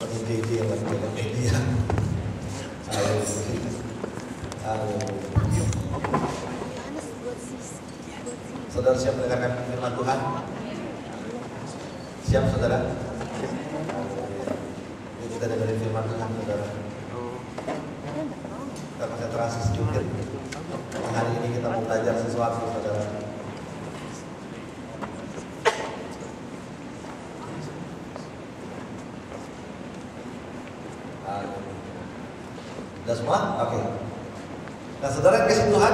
seperti JJ yang lagi jaga media. Saudara siap mendengarkan firman Tuhan? Siap saudara? Yuk kita dengerin firman Tuhan saudara. Kita konsentrasi sedikit. Hari ini kita mau belajar sesuatu saudara. Sudah semua? Oke. Nah saudara kasih Tuhan,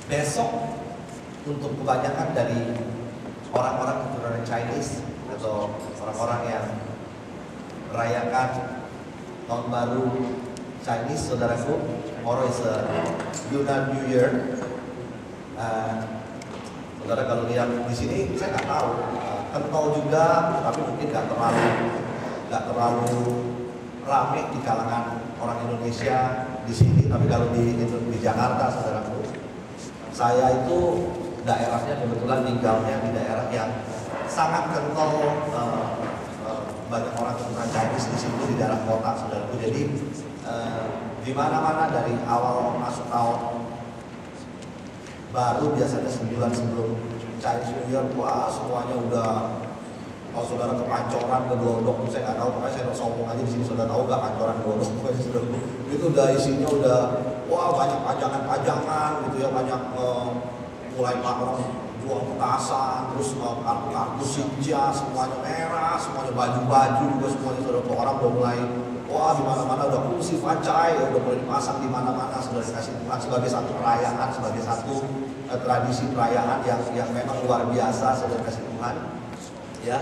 besok untuk kebanyakan dari orang-orang keturunan Chinese atau orang-orang yang merayakan tahun baru Chinese, saudaraku, tomorrow is a Lunar New Year. Saudara kalau lihat di sini, saya nggak tahu, kental juga, tapi mungkin nggak terlalu ramai di kalangan orang Indonesia di sini. Tapi kalau di Jakarta, saudaraku, saya itu daerahnya kebetulan tinggalnya di daerah yang sangat kental, banyak orang keturunan Chinese di situ, di daerah kota, saudaraku. Jadi di mana-mana dari awal masuk tahun baru biasanya sebulan sebelum Chinese New Year, wah semuanya udah, kalau saudara ke Pancoran, ke Glodok, saya nggak tahu, makanya saya sombong aja di sini. Saudara tahu nggak Pancoran, Glodok? Itu udah isinya udah, wah banyak pajangan-pajangan gitu ya, banyak mulai orang jual petasan, terus kartu-kartu sinja, semuanya merah, semuanya baju-baju juga semuanya. Saudara orang udah mulai, wah di mana-mana udah kursi pancai, udah mulai dipasang di mana-mana. Sudah dikasih Tuhan sebagai satu perayaan, sebagai satu tradisi perayaan yang memang luar biasa. Sudah dikasih Tuhan, ya.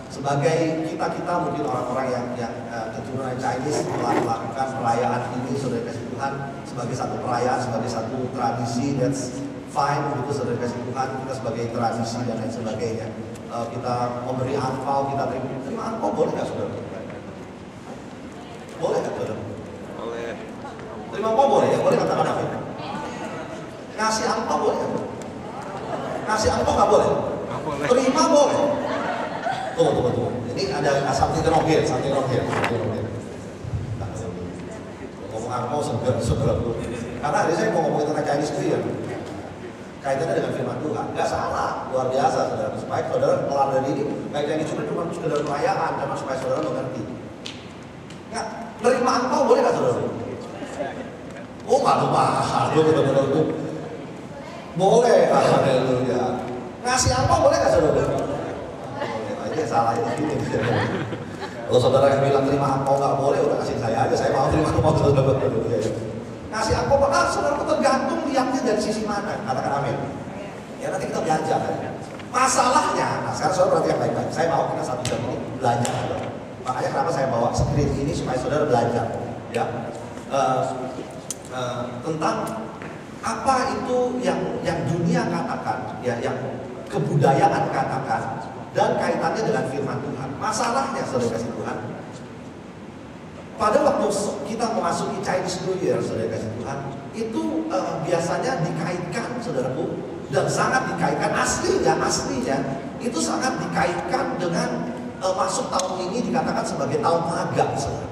Sebagai kita mungkin orang-orang yang keturunan Chinese melakukan perayaan ini, sudah dikasih Tuhan, sebagai satu perayaan, sebagai satu tradisi, that's fine gitu. Sudah dikasih Tuhan, kita sebagai tradisi dan lain sebagainya. Kita memberi angpau, kita terima angpau, boleh nggak saudara? Boleh nggak saudara? Boleh. Terima angpau boleh ya? Boleh katakan apa? Ngasih angpau boleh nggak? Ngasih angpau nggak boleh? Nggak boleh. Terima boleh? Tunggu. Ini ada something wrong here. Ngomong angpau sebelah dulu. Karena hari saya mau ngomongin tentang Chinese New Year. Kaitannya dengan firman Tuhan, nggak salah, luar biasa saudara. Supaya saudara kelar dari ini, baik yang itu cuma sekedar perayaan, karena supaya saudara mengerti. Nggak, nerima angpau boleh nggak saudara? Oh malu betul-betul itu. Boleh, haleluya. Ngasih angpau boleh nggak saudara? Ini salah itu gini. Kalau saudara yang bilang terima angpau nggak boleh, udah kasih saya aja, saya mau terima angpau saudara. Ngasih angpau bakal saudara tergantung lihatnya dari sisi mana. Katakan amin. Ya nanti kita belajar. Masalahnya, nah sekarang saudara perhatikan baik-baik. Saya mau kita satu jam ini belajar. Makanya kenapa saya bawa screen ini supaya saudara belajar, ya, tentang apa itu yang dunia katakan, ya, yang kebudayaan katakan, dan kaitannya dengan firman Tuhan. Masalahnya saudara kasih Tuhan, pada waktu kita memasuki Chinese New Year, saudara kasih Tuhan, itu biasanya dikaitkan, saudaraku, dan sangat dikaitkan, aslinya itu sangat dikaitkan dengan masuk tahun ini dikatakan sebagai tahun naga, saudara,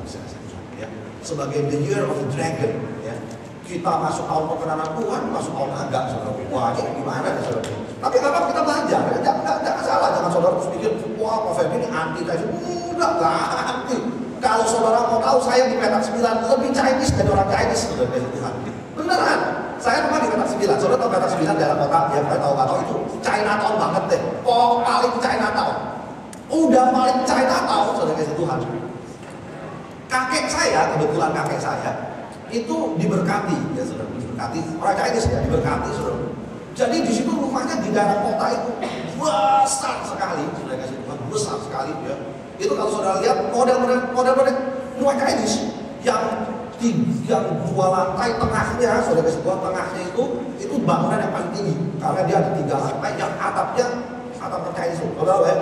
ya, sebagai the year of the dragon, ya. Kita masuk tahun perkenanan Tuhan, masuk tahun naga, saudara. Wah ini gimana nih saudara? Tapi kalau kita belajar, ya, jangan salah, jangan saudara terus pikir, wah Pak Ferdi ini anti Chinese. Enggak anti. Kalau saudara mau tahu, saya di petak 9 lebih Chinese dari orang Chinese, saudara kasih Tuhan. Beneran, saya pernah di petak 9. Saudara tahu petak 9 dalam kota yang saya tahu nggak tahu itu Chinatown banget deh. Paling Chinatown. Udah paling Chinatown, saudara kasih Tuhan. Kakek saya, kebetulan kakek saya itu diberkati, ya saudara, diberkati. Orang Chinese ya, diberkati, saudara. Jadi di situ rumahnya di daerah kota itu besar sekali, saudara kasih Tuhan, besar sekali ya. Itu kalau saudara lihat model rumah Chinese yang 2 lantai, tengahnya saudara kasih Tuhan, tengahnya itu bangunan yang paling tinggi karena dia ada 3 lantai yang atapnya atap Chinese, saudara ya.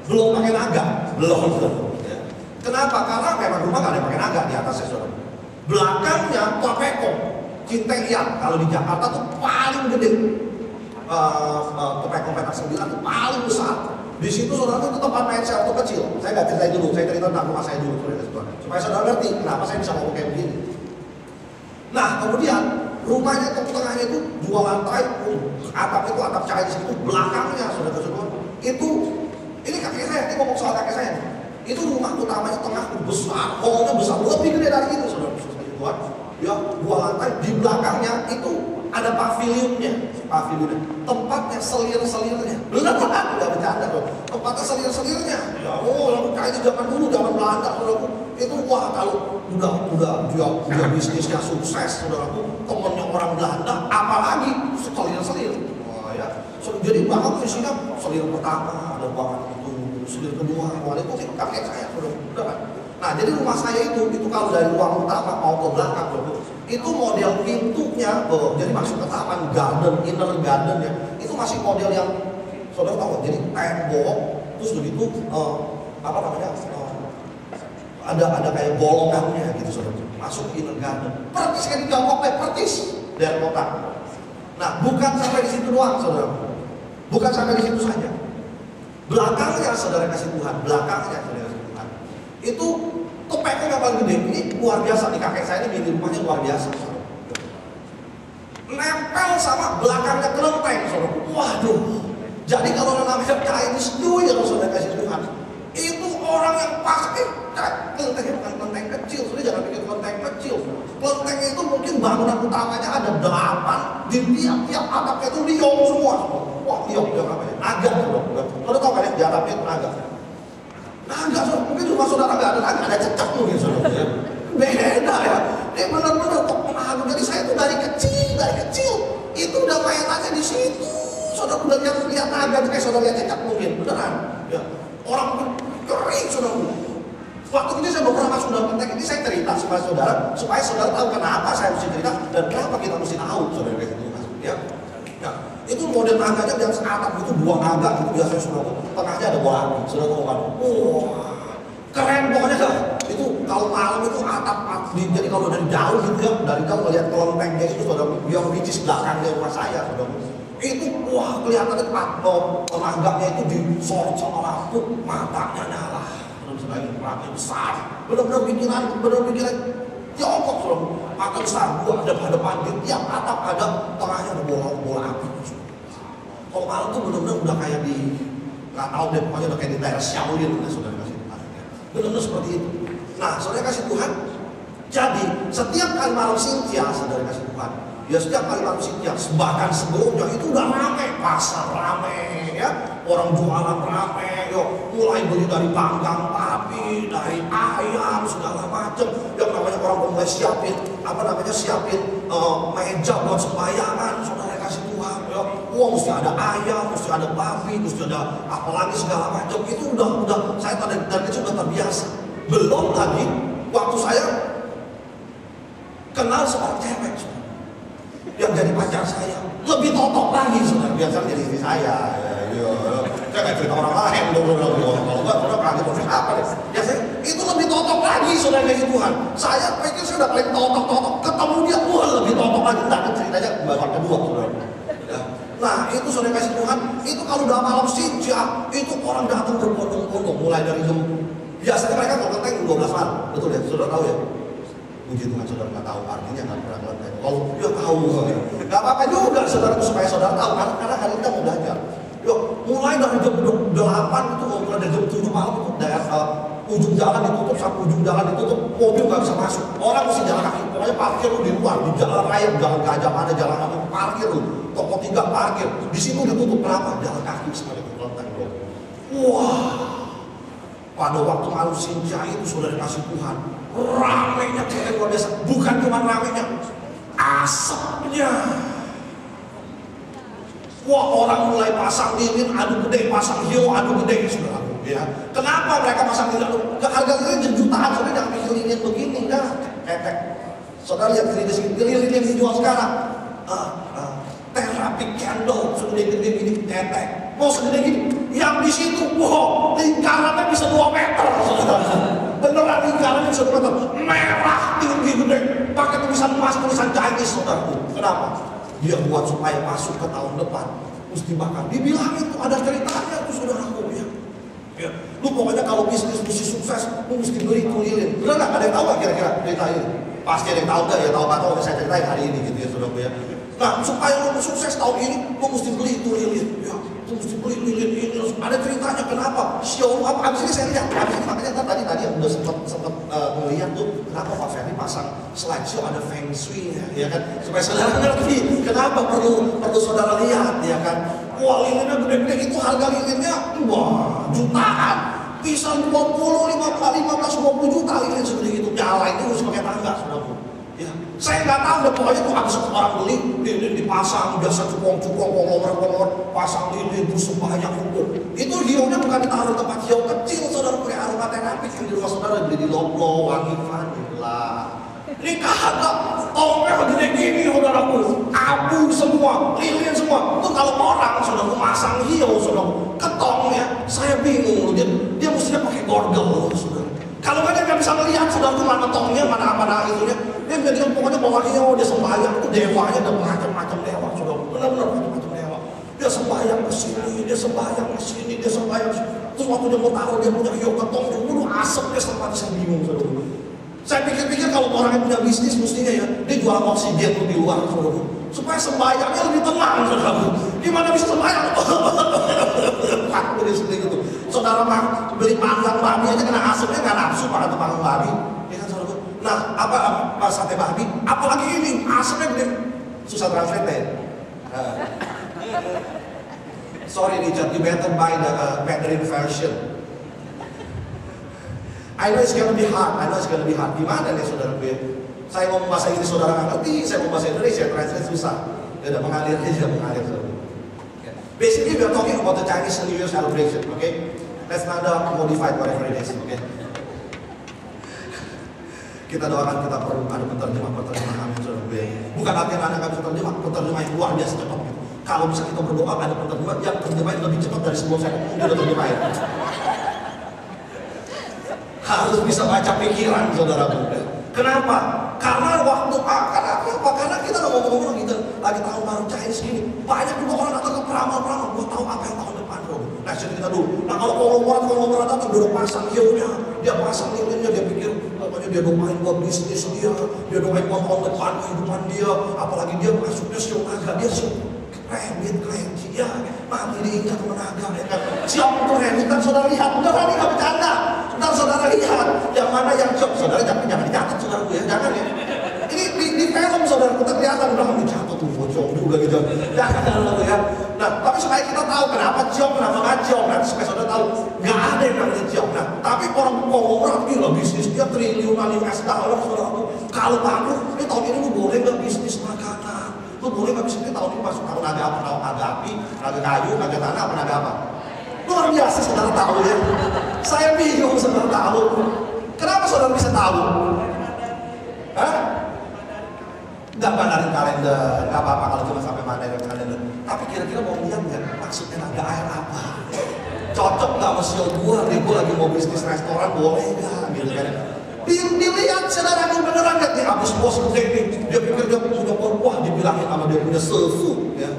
Belum pakai naga, belum. Ya. Kenapa? Karena memang rumah nggak ada pakai naga di atasnya, saudara. Belakangnya Topeko, Cintekian, kalau di Jakarta tuh paling gede. topeng petak 9 itu paling besar. Di situ saudara itu tempat main saya waktu kecil. Saya nggak ceritain dulu, saya cerita tentang rumah saya dulu supaya saudara ngerti kenapa saya bisa ngomong kayak begini. Nah kemudian rumahnya ke tengahnya itu 2 lantai, atap itu atap Chinese itu, belakangnya saudara-saudara itu ini kakek saya, ini ngomong soal kakek saya. Itu rumah utamanya tengah besar, hallnya besar, lebih gede dari itu saudara-saudara. Ya 2 lantai, di belakangnya itu ada pavilionnya, tempatnya selir-selirnya. Benar kan? Nggak bercanda loh. Tempatnya selir-selirnya. Ya, kayak itu zaman dulu, zaman Belanda, saudaraku. Itu wah kalau udah bisnisnya sukses, saudaraku, temennya orang Belanda, apalagi selir-selir. Wah ya. Jadi bahkan isinya selir pertama, ada ruangan itu, selir kedua, ruangan itu kakek saya, saudara. Nah jadi rumah saya itu kalau dari ruang utama mau ke belakang, itu model pintunya, jadi masuk ke taman, garden, inner garden ya, itu masih model yang saudara tahu, jadi tembok, terus begitu ada kayak bolongannya gitu saudara, masuk ke inner garden, persis kayak di Tiongkok deh, persis dari kota. Nah bukan sampai di situ doang saudara, bukan sampai di situ saja, belakangnya saudara kasih Tuhan, belakangnya saudara kasih Tuhan, itu topengnya nggak paling gede, ini luar biasa nih, kakek saya ini bikin rumahnya luar biasa. Nempel sama belakangnya kelenteng, saudara. Waduh. Jadi kalau namanya Chinese New Year saudara kasih Tuhan, itu orang yang pasti kelentengnya bukan kelenteng kecil, saudara jangan pikir kelenteng kecil. Kelentengnya itu mungkin bangunan utamanya ada 8, di tiap atapnya itu liong semua. Wah liong apa ya? Naga saudara. Saudara tahu kan ya di atapnya itu naga. Naga, mungkin rumah saudara nggak ada naga, ada cecak mungkin saudara. Beda ya. Ini benar-benar pengaruh. Jadi saya tuh dari kecil itu udah mainannya di situ. Saudara udah lihat naga, kayak saudara lihat cecak mungkin, beneran. Ya. Orang kering saudara. Waktu ini saya beberapa masuk dalam konteks ini saya cerita supaya saudara tahu kenapa saya mesti cerita dan kenapa kita mesti tahu saudara kayak gitu. Ya. Ya. Itu model naganya yang seatap itu 2 naga gitu biasanya saudara. Tengahnya ada bola api, saudara tahu kan? Keren pokoknya dah. Itu kalau malam itu atap, jadi kalau dari jauh gitu ya, dari jauh melihat kelentengnya itu saudara, yang which is belakangnya rumah saya saudara. Itu wah kelihatannya tenaganya itu disorot sama lampu, matanya nyala. Terus lagi matanya besar. Benar-benar pikiran Tiongkok saudara. Mata besar, gua hadap-hadapan di tiap atap ada tengahnya ada bola api. Kalau malam tuh benar-benar udah kayak di nggak tahu deh, pokoknya udah kayak di daerah Shaolin ya saudara kasih Tuhan. Benar-benar seperti itu. Nah saudara kasih Tuhan, jadi setiap kali malam Sintia saudara kasih Tuhan, ya setiap kali malam Sintia, bahkan sebelumnya itu udah rame, pasar rame ya, orang jualan rame, yo mulai beli dari panggang sapi, dari ayam segala macam, yang namanya orang mulai siapin meja buat sembayangan saudara kasih Tuhan, ya. Wah mesti ada ayam, mesti ada babi, mesti ada apalagi segala macam. Itu udah saya dari kecil udah terbiasa. Belum lagi waktu saya kenal seorang cewek yang jadi pacar saya, lebih totok lagi saudara. Biasa jadi istri saya. Saya nggak cerita orang lain, kalau nggak kaget maksud apa deh. Biasanya itu lebih totok lagi saudara kasih Tuhan. Saya pikir saya udah paling totok, ketemu dia wah lebih totok lagi. Nah ceritanya babak kedua saudara. Nah itu saudara kasih Tuhan, itu kalau udah malam Sinja, itu orang datang berbondong-bondong, mulai dari jam, biasanya mereka kalau kelenteng 12 malam, betul ya, saudara tahu ya? Puji Tuhan saudara nggak tahu artinya nggak pernah kelenteng. Kalau dia tahu, nggak apa-apa juga saudara supaya saudara tahu, karena hari ini kita mau belajar. Yuk, mulai dari jam 8 itu, mulai dari jam 7 malam itu daerah ujung jalan ditutup, sampai ujung jalan ditutup, mobil nggak bisa masuk, orang mesti jalan kaki, pokoknya parkir lu di luar, di jalan raya, jalan Gajah Mada, jalan apa, parkir lu, toko 3 parkir, di situ ditutup kenapa? Jalan kaki sekali ke kelenteng bro. Wah, pada waktu malam Sinja itu saudara kasih Tuhan, ramenya kayak luar biasa, bukan cuma ramenya, asapnya. Wah orang mulai pasang lilin, adu gede, pasang hiu, adu gede saudara. Ya. Kenapa mereka pasang lilin? Harga lilin jutaan, saudara jangan pikir lilin begini, dah ketek. Saudara lihat lilin yang dijual sekarang, terapi candle segede-gede gini, ketek. Mau segede gini, yang di situ, wow, lingkarannya bisa 2 meter, saudara. Beneran lingkarannya bisa 2 meter, merah tinggi gede, pakai tulisan emas, tulisan Chinese, saudaraku. Kenapa? Dia buat supaya masuk ke tahun depan mesti bakar. Dibilangin tuh ada ceritanya tuh saudaraku ya. Ya, lu pokoknya kalau bisnis mesti sukses, lu mesti beli tuh lilin. Bener nggak? Ada yang tahu nggak kira-kira cerita ini? Pasti ada yang tahu nggak ya? Tahu nggak tahu? Saya ceritain hari ini gitu ya saudaraku ya. Nah, supaya lu sukses tahun ini, lu mesti beli itu lilin. Ya, lu mesti beli lilin ini. Ada ceritanya kenapa? Show apa? Abis ini saya lihat. Abis ini makanya tadi yang udah sempat melihat tuh kenapa Pak Ferry pasang slideshow ada feng shui ya kan? Supaya saudara ngerti kenapa perlu saudara lihat ya kan? Wah, lilinnya gede-gede itu harga lilinnya wah jutaan. Bisa 20, 15, 20 juta lilin seperti itu. Nyalain itu sebagai tangga saudaraku. Ya, saya nggak tahu deh pokoknya tuh habis orang beli lilin dipasang biasa cukong-cukong kolor pasang lilin terus sembahyang hukum. Itu hionya bukan ditaruh tempat hio kecil saudara kayak aromaterapi yang di rumah saudara beli di Loplo, Wangi Vanilla. Ini kagak tongnya gede gini saudaraku, abu semua, lilin semua. Tuh kalau orang saudaraku masang hio saudaraku ketong ya, saya bingung dia mestinya pakai gorgel saudara. Kalau dia nggak bisa melihat saudaraku mana tongnya, mana itunya, dia bilang pokoknya bawa hio dia sembahyang itu dewanya ada macam-macam dewa saudaraku, benar-benar macam-macam dewa. Dia sembahyang ke sini, dia sembahyang ke sini, dia sembahyang. Terus waktu dia mau taruh dia punya hio ketong, dulu asapnya sama saya bingung saudaraku. Saya pikir-pikir kalau orang yang punya bisnis mestinya ya, dia jual oksigen tuh di luar saudaraku, supaya sembahyangnya lebih tenang saudaraku. Gimana bisa sembahyang? Aku dia seperti itu. Saudara mah beli panggang babi aja kena asapnya nggak nafsu pada panggang babi, ya kan saudaraku. Nah apa sate babi? Apalagi ini asapnya gede, susah translate. Sorry Richard, you better buy the Mandarin version. I know it's gonna be hard. Gimana nih saudara gue? Saya mau bahasa Inggris saudara nggak ngerti, saya mau bahasa Indonesia translate susah. Ya udah mengalir saudara. Basically we are talking about the Chinese New Year celebration, okay? Let's not modify whatever it is, okay? Kita doakan kita perlu ada penerjemah kami saudara gue. Bukan artinya anak kami penerjemah yang luar biasa cepat gitu. Kalau bisa kita berdoa ada penerjemah yang terjemahin lebih cepat dari sebelum saya udah terjemahin. Harus bisa baca pikiran saudaraku. Kenapa? Karena karena kita udah ngomong-ngomong gitu lagi tahun baru Chinese gini, banyak juga orang datang ke peramal buat tahu apa yang tahun depan bro. Nah kita dulu. Nah kalau konglomerat datang dia udah pasang hionya, dia pasang lilinnya, dia pikir pokoknya dia doain buat bisnis dia doain buat tahun depan kehidupan dia, apalagi dia masuknya siung naga, dia siung remit ya mati diinjak menaga ya kan. Siung itu remitan saudara lihat, beneran ini nggak bercanda. Ntar saudara lihat yang mana yang siung, saudara jangan dicatat saudaraku ya, jangan ya. Ini di film saudara kita kelihatan udah dicatat tuh bocong juga gitu. Jangan ya. Nah tapi supaya kita tahu kenapa ciong, kenapa nggak ciong, nanti supaya saudara tahu nggak ada yang namanya ciong. Nah tapi orang konglomerat gila bisnis dia triliunan US dollar saudaraku. Kalau bangkrut, ini tahun ini lu boleh nggak bisnis makanan? Lu boleh nggak bisnis ini tahun ini masuk tahun naga apa? Tahun naga api, naga kayu, naga tanah, apa naga apa? Luar biasa saudara tahu ya. Saya bingung saudara tahu. Kenapa saudara bisa tahu? Hah? Nggak mandarin kalender, nggak apa-apa kalau cuma sampai mandarin kalender. Tapi kira-kira mau lihat nggak maksudnya naga air apa? Cocok nggak sama sio gua? Gua lagi mau bisnis restoran, boleh nggak? Gitu kan? Dilihat saudara ini beneran nggak nih? Abis bos gede nih, dia pikir dia punya wah dibilangin sama dia punya suhu, ya.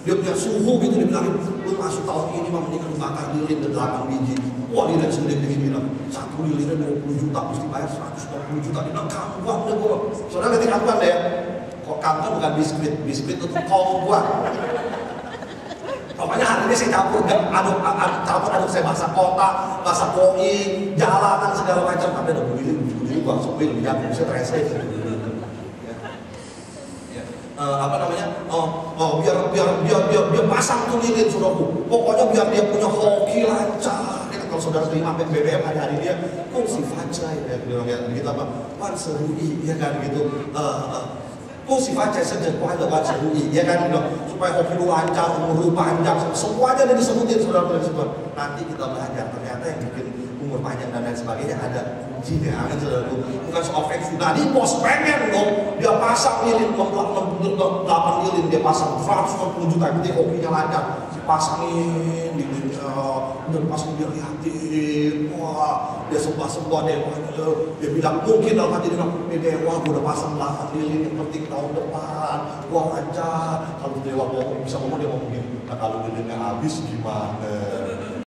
Dia punya suhu gitu dibilangin, lu masuk tahun ini mah mendingan bakar lilin 8 biji. Wah lilin segede bilang, satu lilinnya 20 juta, mesti bayar 120 juta. Dia bilang kambuan deh gua. Saudara ngerti kambuan deh ya? Kok kambuan bukan biskuit itu kambuan. Pokoknya hari ini saya campur aduk saya bahasa kota, bahasa koi, jalanan segala macam. Tapi ada lilin juga, soalnya lebih jago, bisa translate. Apa namanya? Biar pasang tuh lilin saudaraku. Pokoknya biar dia punya hoki lancar. Ya, kalau saudara terima BBM hari dia, kok si Fajai ya bilang ya gitu apa? Wan serui ya kan gitu. Kok si Fajai saja kok ada wan serui ya kan gitu. Supaya hoki lu lancar, umur lu panjang, semuanya ada disebutin saudara disebut. Nanti kita belajar ternyata yang bikin umur panjang dan lain sebagainya ada kuncinya kan saudaraku. Bukan soal feng shui. Nah, di bos pengen dong dia pasang lilin 8 lilin, dia pasang 160 juta, jadi hokinya lancar, pasangin lilin, udah pasang dia liatin, wah dia sembah dewa, dia bilang mungkin dalam hati dia bilang, dewa gue udah pasang lahan lilin yang penting tahun depan, gue ajar. Kalau dewa ngomong bisa ngomong dia ngomong gini, nah kalau lilinnya habis gimana?